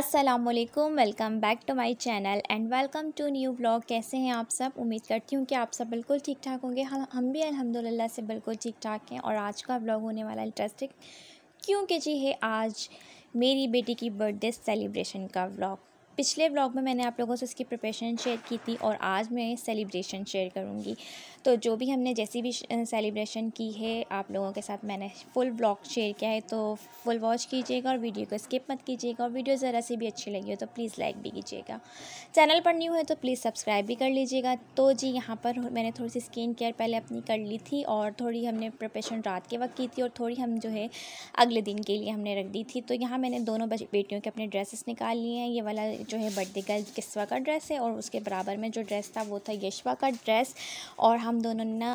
अस्सलामुअलैकुम, welcome back to my channel and welcome to new vlog. कैसे हैं आप सब? उम्मीद करती हूँ कि आप सब बिल्कुल ठीक ठाक होंगे। हम भी अल्हम्दुलिल्लाह से बिल्कुल ठीक ठाक हैं। और आज का व्लॉग होने वाला इंटरेस्टिंग क्योंकि जी है आज मेरी बेटी की बर्थडे सेलिब्रेशन का व्लॉग। पिछले व्लॉग में मैंने आप लोगों से इसकी प्रिपरेशन शेयर की थी और आज मैं सेलिब्रेशन शेयर करूँगी। तो जो भी हमने जैसी भी सेलिब्रेशन की है आप लोगों के साथ मैंने फुल व्लॉग शेयर किया है, तो फुल वॉच कीजिएगा और वीडियो को स्किप मत कीजिएगा। और वीडियो ज़रा सी भी अच्छी लगी हो तो प्लीज़ लाइक भी कीजिएगा। चैनल पर न्यू है तो प्लीज़ सब्सक्राइब भी कर लीजिएगा। तो जी यहाँ पर मैंने थोड़ी सी स्किन केयर पहले अपनी कर ली थी और थोड़ी हमने प्रिपरेशन रात के वक्त की थी और थोड़ी हम जो है अगले दिन के लिए हमने रख दी थी। तो यहाँ मैंने दोनों बेटियों के अपने ड्रेसेस निकाल लिए हैं। ये वाला जो है बर्थडे गर्ल किस्वा का ड्रेस है और उसके बराबर में जो ड्रेस था वो था यशवा का ड्रेस। और हम दोनों ना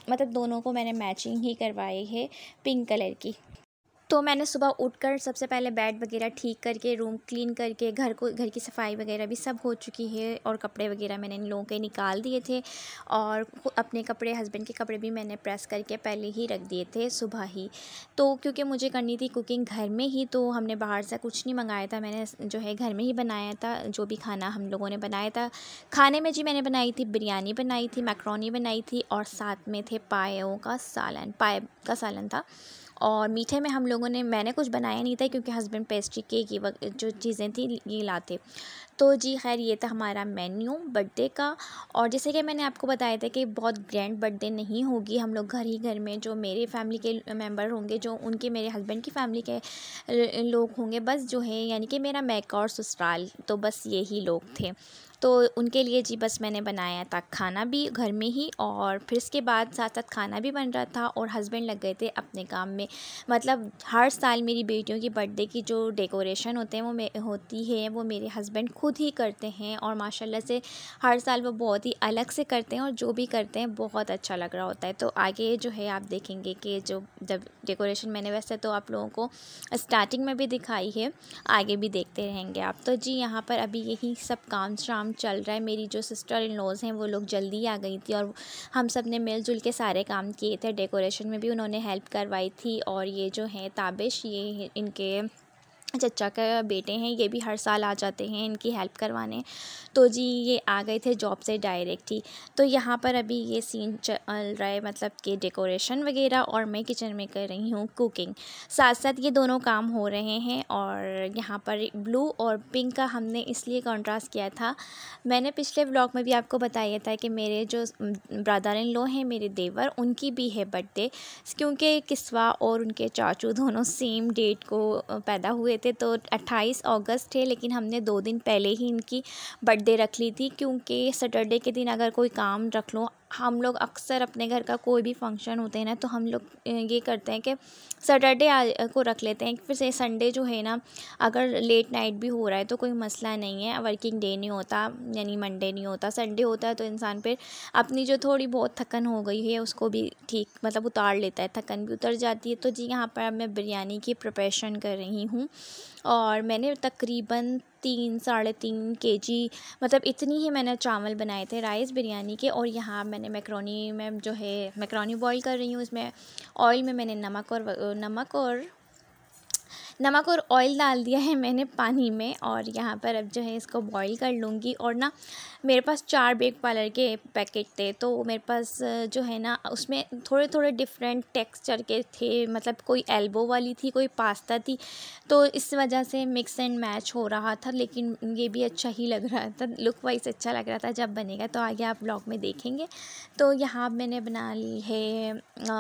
मतलब दोनों को मैंने मैचिंग ही करवाई है पिंक कलर की। तो मैंने सुबह उठकर सबसे पहले बेड वगैरह ठीक करके रूम क्लीन करके घर की सफाई वगैरह भी सब हो चुकी है और कपड़े वगैरह मैंने इन लोगों के निकाल दिए थे। और अपने कपड़े हस्बैंड के कपड़े भी मैंने प्रेस करके पहले ही रख दिए थे सुबह ही। तो क्योंकि मुझे करनी थी कुकिंग घर में ही, तो हमने बाहर से कुछ नहीं मंगाया था। मैंने जो है घर में ही बनाया था जो भी खाना हम लोगों ने बनाया था। खाने में जी मैंने बनाई थी बिरयानी बनाई थी, मैक्रोनी बनाई थी और साथ में थे पाए का सालन था। और मीठे में हम लोगों ने मैंने कुछ बनाया नहीं था क्योंकि हस्बैंड पेस्ट्री केक ये जो चीज़ें थी ये लाते। तो जी खैर ये था हमारा मेन्यू बर्थडे का। और जैसे कि मैंने आपको बताया था कि बहुत ग्रैंड बर्थडे नहीं होगी, हम लोग घर ही घर में जो मेरे फैमिली के मेंबर होंगे, जो उनके मेरे हस्बैंड की फैमिली के लोग होंगे बस जो है, यानी कि मेरा मैका और ससुराल, तो बस यही लोग थे। तो उनके लिए जी बस मैंने बनाया था खाना भी घर में ही और फिर इसके बाद साथ साथ खाना भी बन रहा था और हस्बैंड लग गए थे अपने काम में। मतलब हर साल मेरी बेटियों की बर्थडे की जो डेकोरेशन होते हैं वो मेरे हस्बैंड खुद ही करते हैं और माशाल्लाह से हर साल वो बहुत ही अलग से करते हैं और जो भी करते हैं बहुत अच्छा लग रहा होता है। तो आगे जो है आप देखेंगे कि जो जब डेकोरेशन मैंने वैसे तो आप लोगों को स्टार्टिंग में भी दिखाई है, आगे भी देखते रहेंगे आप। तो जी यहाँ पर अभी यही सब काम शाम चल रहा है। मेरी जो सिस्टर इन लॉज हैं वो लोग जल्दी आ गई थी और हम सब ने मिलजुल के सारे काम किए थे। डेकोरेशन में भी उन्होंने हेल्प करवाई थी। और ये जो है ताबिश, ये इनके चचा के बेटे हैं, ये भी हर साल आ जाते हैं इनकी हेल्प करवाने। तो जी ये आ गए थे जॉब से डायरेक्ट ही। तो यहाँ पर अभी ये सीन चल रहा है, मतलब कि डेकोरेशन वगैरह और मैं किचन में कर रही हूँ कुकिंग। साथ साथ ये दोनों काम हो रहे हैं। और यहाँ पर ब्लू और पिंक का हमने इसलिए कॉन्ट्रास्ट किया था, मैंने पिछले व्लॉग में भी आपको बताया था कि मेरे जो ब्रदर इन लॉ हैं, मेरे देवर, उनकी भी है बर्थडे। क्योंकि किस्वा और उनके चाचू दोनों सेम डेट को पैदा हुए थे, तो 28 अगस्त थे, लेकिन हमने 2 दिन पहले ही इनकी बर्थडे रख ली थी। क्योंकि सैटरडे के दिन अगर कोई काम रख लो, हम लोग अक्सर अपने घर का कोई भी फंक्शन होते हैं ना, तो हम लोग ये करते हैं कि सैटरडे को रख लेते हैं। फिर से संडे जो है ना, अगर लेट नाइट भी हो रहा है तो कोई मसला नहीं है, वर्किंग डे नहीं होता, यानी मंडे नहीं होता, संडे होता है, तो इंसान फिर अपनी जो थोड़ी बहुत थकन हो गई है उसको भी ठीक मतलब उतार लेता है, थकन भी उतर जाती है। तो जी यहाँ पर मैं बिरयानी की प्रिपरेशन कर रही हूँ और मैंने तकरीबन 3-3.5 केजी मतलब इतनी ही मैंने चावल बनाए थे राइस बिरयानी के। और यहाँ मैंने मैक्रोनी में जो है मैक्रोनी बॉईल कर रही हूँ। इसमें ऑयल में मैंने नमक और ऑयल डाल दिया है मैंने पानी में। और यहाँ पर अब जो है इसको बॉईल कर लूँगी। और ना मेरे पास 4 बेक पार्लर के पैकेट थे, तो मेरे पास जो है ना उसमें थोड़े थोड़े डिफरेंट टेक्सचर के थे, मतलब कोई एल्बो वाली थी, कोई पास्ता थी, तो इस वजह से मिक्स एंड मैच हो रहा था। लेकिन ये भी अच्छा ही लग रहा था, लुक वाइज अच्छा लग रहा था। जब बनेगा तो आगे आप ब्लॉग में देखेंगे। तो यहाँ मैंने बना ली है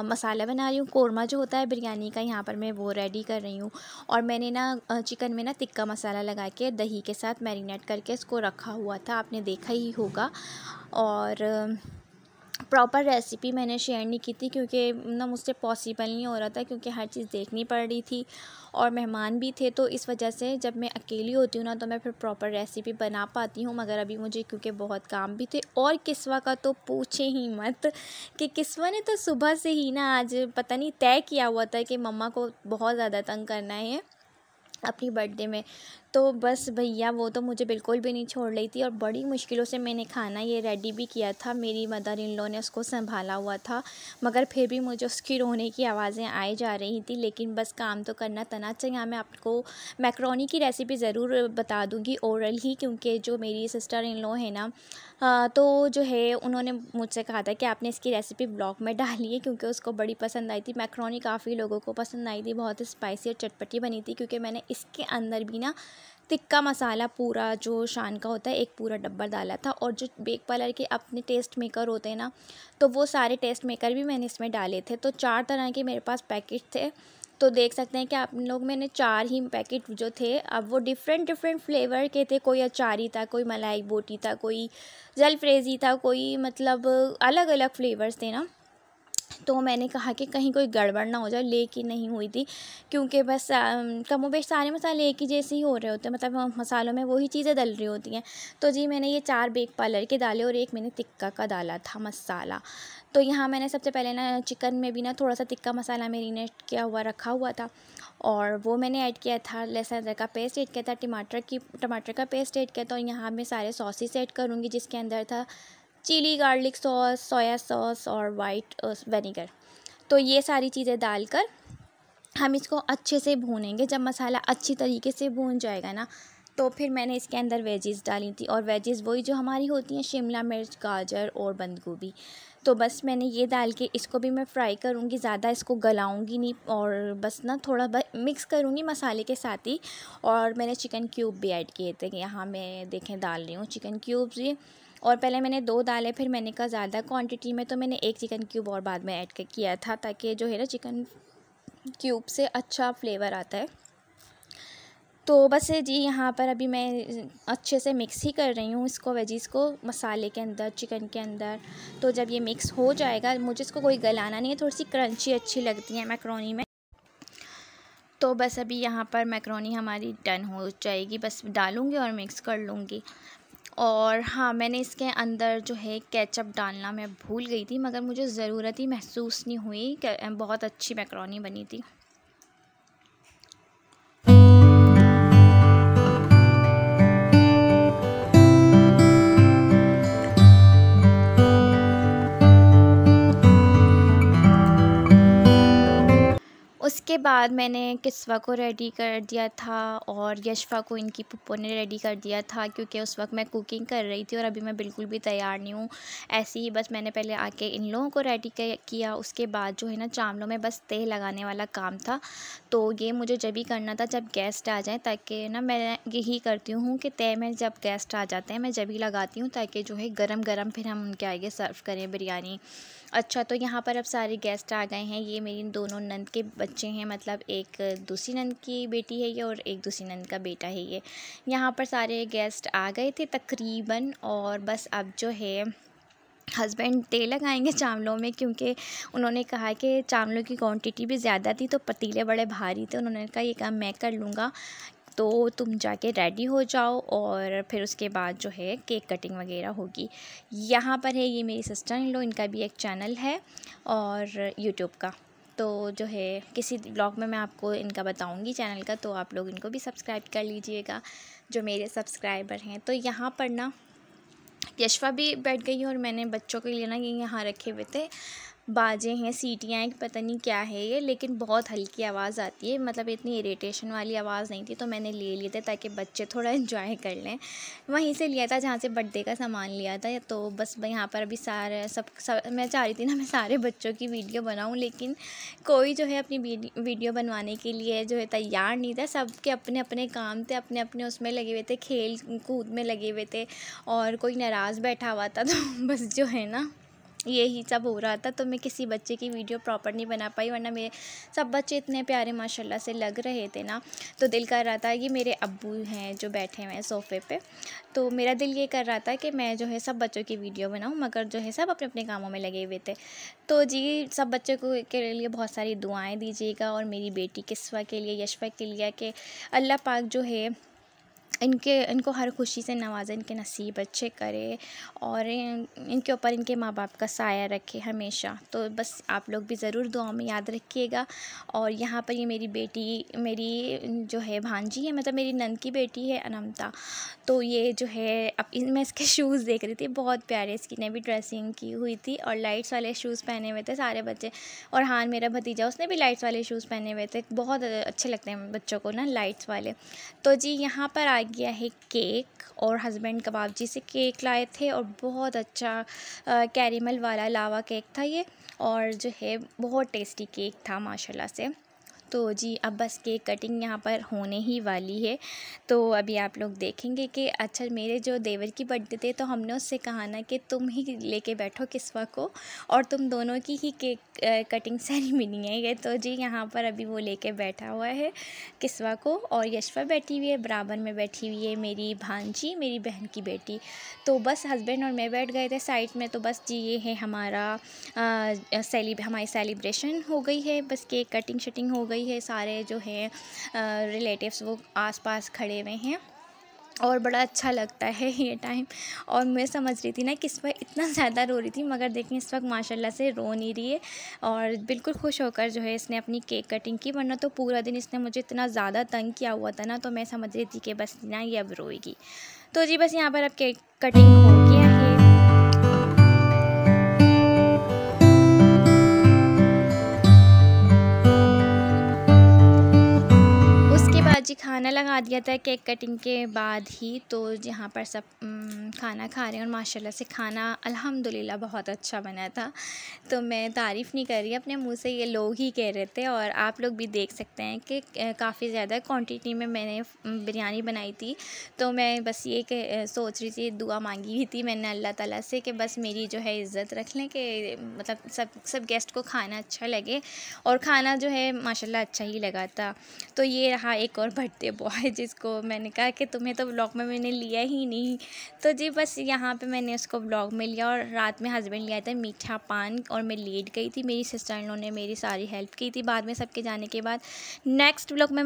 मसाला बना रही हूँ, कोरमा जो होता है बिरयानी का, यहाँ पर मैं वो रेडी कर रही हूँ। और मैंने ना चिकन में ना टिक्का मसाला लगा के दही के साथ मैरिनेट करके इसको रखा हुआ था, आपने देखा ही होगा। और प्रॉपर रेसिपी मैंने शेयर नहीं की थी क्योंकि ना मुझसे पॉसिबल नहीं हो रहा था, क्योंकि हर चीज़ देखनी पड़ रही थी और मेहमान भी थे। तो इस वजह से जब मैं अकेली होती हूँ ना तो मैं फिर प्रॉपर रेसिपी बना पाती हूँ। मगर अभी मुझे क्योंकि बहुत काम भी थे, और किस्वा का तो पूछे ही मत कि किस्वा ने तो सुबह से ही ना आज पता नहीं तय किया हुआ था कि मम्मा को बहुत ज़्यादा तंग करना है अपनी बर्थडे में। तो बस भैया वो तो मुझे बिल्कुल भी नहीं छोड़ रही थी और बड़ी मुश्किलों से मैंने खाना ये रेडी भी किया था। मेरी मदर इन लॉ ने उसको संभाला हुआ था, मगर फिर भी मुझे उसकी रोने की आवाज़ें आई जा रही थी। लेकिन बस काम तो करना था। यहाँ मैं आपको मैक्रोनी की रेसिपी ज़रूर बता दूँगी ओरल ही, क्योंकि जो मेरी सिस्टर इन लॉ है ना, तो जो है उन्होंने मुझसे कहा था कि आपने इसकी रेसिपी ब्लॉग में डाली है, क्योंकि उसको बड़ी पसंद आई थी। मैक्रोनी काफ़ी लोगों को पसंद आई थी, बहुत स्पाइसी और चटपटी बनी थी, क्योंकि मैंने इसके अंदर भी ना तिक्का मसाला पूरा जो शान का होता है एक पूरा डब्बा डाला था। और जो बेक पार्लर के अपने टेस्ट मेकर होते हैं ना, तो वो सारे टेस्ट मेकर भी मैंने इसमें डाले थे। तो 4 तरह के मेरे पास पैकेट थे। तो देख सकते हैं कि आप लोग, मैंने 4 ही पैकेट जो थे, अब वो डिफरेंट फ्लेवर के थे। कोई अचारी था, कोई मलाई बोटी था, कोई जलफ्रेज़ी था, कोई मतलब अलग अलग फ्लेवर्स थे ना। तो मैंने कहा कि कहीं कोई गड़बड़ ना हो जाए, लेकिन नहीं हुई थी, क्योंकि बस कमोबेश सारे मसाले एक ही जैसे ही हो रहे होते हैं, मतलब मसालों में वही चीज़ें डल रही होती हैं। तो जी मैंने ये 4 बेक पार्लर के डाले और एक मैंने तिक्का का डाला था मसाला। तो यहाँ मैंने सबसे पहले ना चिकन में भी ना थोड़ा सा तिक्का मसाला मैरिनेट किया हुआ रखा हुआ था, और वो मैंने ऐड किया था। लहसुन अदरक का पेस्ट ऐड किया था, टमाटर का पेस्ट ऐड किया था। और यहाँ मैं सारे सॉसेस ऐड करूँगी, जिसके अंदर था chilli garlic sauce, soya sauce और वाइट विनेगर। तो ये सारी चीज़ें डालकर हम इसको अच्छे से भूनेंगे। जब मसाला अच्छी तरीके से भून जाएगा ना, तो फिर मैंने इसके अंदर वेजिस डाली थी, और वेजिस वही जो हमारी होती हैं, शिमला मिर्च, गाजर और बंद गोभी। तो बस मैंने ये डाल के इसको भी मैं फ्राई करूँगी, ज़्यादा इसको गलाऊँगी नहीं, और बस ना थोड़ा मिक्स करूँगी मसाले के साथ ही। और मैंने चिकन क्यूब भी ऐड किए थे, यहाँ मैं देखें डाल रही हूँ चिकन क्यूब्स ये। और पहले मैंने 2 डाले, फिर मैंने कहा ज़्यादा क्वांटिटी में, तो मैंने 1 चिकन क्यूब और बाद में ऐड किया था, ताकि जो है ना चिकन क्यूब से अच्छा फ्लेवर आता है। तो बस जी यहाँ पर अभी मैं अच्छे से मिक्स ही कर रही हूँ इसको, वेजिस को मसाले के अंदर, चिकन के अंदर। तो जब ये मिक्स हो जाएगा, मुझे इसको कोई गलाना नहीं है, थोड़ी सी क्रंची अच्छी लगती है मैक्रोनी में। तो बस अभी यहाँ पर मैक्रोनी हमारी डन हो जाएगी, बस डालूँगी और मिक्स कर लूँगी। और हाँ, मैंने इसके अंदर जो है केचप डालना मैं भूल गई थी, मगर मुझे ज़रूरत ही महसूस नहीं हुई, बहुत अच्छी मैक्रोनी बनी थी। उसके बाद मैंने किस्वा को रेडी कर दिया था, और यशफ़ा को इनकी पुप्पो ने रेडी कर दिया था, क्योंकि उस वक्त मैं कुकिंग कर रही थी और अभी मैं बिल्कुल भी तैयार नहीं हूँ। ऐसे ही बस मैंने पहले आके इन लोगों को रेडी किया। उसके बाद जो है ना चावलों में बस तह लगाने वाला काम था। तो ये मुझे जब ही करना था जब गेस्ट आ जाएँ, ताकि ना मैं यही करती हूँ कि तह में जब गेस्ट आ जाते हैं मैं जब ही लगाती हूँ, ताकि जो है गरम गरम फिर हम उनके आगे सर्व करें बिरयानी। अच्छा, तो यहाँ पर अब सारे गेस्ट आ गए हैं। ये मेरी दोनों नंद के बच्चे हैं, मतलब एक दूसरी नंद की बेटी है ये, और एक दूसरी नंद का बेटा है ये। यहाँ पर सारे गेस्ट आ गए थे तकरीबन, और बस अब जो है हस्बैंड तेल लगाएंगे चावलों में, क्योंकि उन्होंने कहा कि चावलों की क्वांटिटी भी ज़्यादा थी, तो पतीले बड़े भारी थे। उन्होंने कहा ये काम मैं कर लूँगा, तो तुम जाके रेडी हो जाओ, और फिर उसके बाद जो है केक कटिंग वगैरह होगी। यहाँ पर है ये मेरी सिस्टर इन लॉ, इनका भी एक चैनल है और यूट्यूब का। तो जो है किसी ब्लॉग में मैं आपको इनका बताऊंगी चैनल का, तो आप लोग इनको भी सब्सक्राइब कर लीजिएगा जो मेरे सब्सक्राइबर हैं। तो यहाँ पर ना यशफ़ा भी बैठ गई, और मैंने बच्चों के लिए ना ये यहाँ रखे हुए थे बाजे हैं, सीटियाँ हैं, पता नहीं क्या है ये, लेकिन बहुत हल्की आवाज़ आती है, मतलब इतनी इरिटेशन वाली आवाज़ नहीं थी। तो मैंने ले लिए थे ताकि बच्चे थोड़ा एंजॉय कर लें। वहीं से लिया था जहाँ से बर्थडे का सामान लिया था। तो बस यहाँ पर अभी सारे सब मैं चाह रही थी ना मैं सारे बच्चों की वीडियो बनाऊँ, लेकिन कोई जो है अपनी वीडियो बनवाने के लिए जो है तैयार नहीं था। सबके अपने अपने काम थे, अपने अपने उसमें लगे हुए थे, खेल कूद में लगे हुए थे, और कोई नाराज़ बैठा हुआ था। तो बस जो है ना यही सब हो रहा था। तो मैं किसी बच्चे की वीडियो प्रॉपर नहीं बना पाई, वरना मेरे सब बच्चे इतने प्यारे माशाल्लाह से लग रहे थे ना, तो दिल कर रहा था। ये मेरे अब्बू हैं जो बैठे हुए हैं सोफ़े पे, तो मेरा दिल ये कर रहा था कि मैं जो है सब बच्चों की वीडियो बनाऊं, मगर जो है सब अपने अपने कामों में लगे हुए थे। तो जी सब बच्चों को के लिए बहुत सारी दुआएं दीजिएगा, और मेरी बेटी किस्वा के लिए, यशफ़ा के लिए, कि अल्लाह पाक जो है इनको हर खुशी से नवाज़े, इनके नसीब अच्छे करे और इनके ऊपर इनके माँ बाप का साया रखे हमेशा। तो बस आप लोग भी ज़रूर दुआ में याद रखिएगा। और यहाँ पर ये मेरी बेटी, मेरी जो है भांजी है, मतलब मेरी नंद की बेटी है अनमता। तो ये जो है अब मैं इसके शूज़ देख रही थी, बहुत प्यारे, इसकी ने भी ड्रेसिंग की हुई थी और लाइट्स वाले शूज़ पहने हुए थे सारे बच्चे। और हाँ, मेरा भतीजा, उसने भी लाइट्स वाले शूज़ पहने हुए थे, बहुत अच्छे लगते हैं बच्चों को ना लाइट्स वाले। तो जी यहाँ पर आ गया है केक, और हस्बैंड कबाब जी से केक लाए थे और बहुत अच्छा कैरेमल वाला लावा केक था ये, और जो है बहुत टेस्टी केक था माशाल्लाह से। तो जी अब बस केक कटिंग यहाँ पर होने ही वाली है। तो अभी आप लोग देखेंगे कि अच्छा, मेरे जो देवर की बर्थडे थे तो हमने उससे कहा ना कि तुम ही लेके बैठो किस्वा को, और तुम दोनों की ही केक कटिंग सेरेमनी है ये। तो जी यहाँ पर अभी वो लेके बैठा हुआ है किस्वा को, और यशवा बैठी हुई है, बराबर में बैठी हुई है मेरी भांजी, मेरी बहन की बेटी। तो बस हस्बैंड और मैं बैठ गए थे साइड में। तो बस जी ये है हमारा हमारी सेलिब्रेशन हो गई है, बस केक कटिंग शटिंग हो गई है। सारे जो हैं रिलेटिव्स वो आसपास खड़े हुए हैं और बड़ा अच्छा लगता है ये टाइम। और मैं समझ रही थी ना कि इस वक्त इतना ज़्यादा रो रही थी, मगर देखें इस वक्त माशाल्लाह से रो नहीं रही है और बिल्कुल खुश होकर जो है इसने अपनी केक कटिंग की। वरना तो पूरा दिन इसने मुझे इतना ज़्यादा तंग किया हुआ था ना, तो मैं समझ रही थी कि बस ना ये अब रोएगी। तो जी बस यहाँ पर अब केक कटिंग हो गया है। जी खाना लगा दिया था केक कटिंग के बाद ही। तो यहाँ पर सब खाना खा रहे हैं और माशाल्लाह से खाना अल्हम्दुलिल्लाह बहुत अच्छा बना था। तो मैं तारीफ़ नहीं कर रही, अपने मुंह से ये लोग ही कह रहे थे। और आप लोग भी देख सकते हैं कि काफ़ी ज़्यादा क्वांटिटी में मैंने बिरयानी बनाई थी। तो मैं बस ये सोच रही थी, दुआ मांगी हुई थी मैंने अल्लाह ताला से कि बस मेरी जो है इज़्ज़त रख लें, कि मतलब सब गेस्ट को खाना अच्छा लगे। और खाना जो है माशाल्लाह अच्छा ही लगा था। तो ये रहा एक और बर्थडे बॉय, जिसको मैंने कहा कि तुम्हें तो व्लॉग में मैंने लिया ही नहीं। तो जी बस यहाँ पे मैंने उसको व्लॉग में लिया। और रात में हस्बैंड ले आए थे मीठा पान और मैं लेट गई थी। मेरी सिस्टर इन लॉ ने मेरी सारी हेल्प की थी बाद में, सबके जाने के बाद। नेक्स्ट व्लॉग में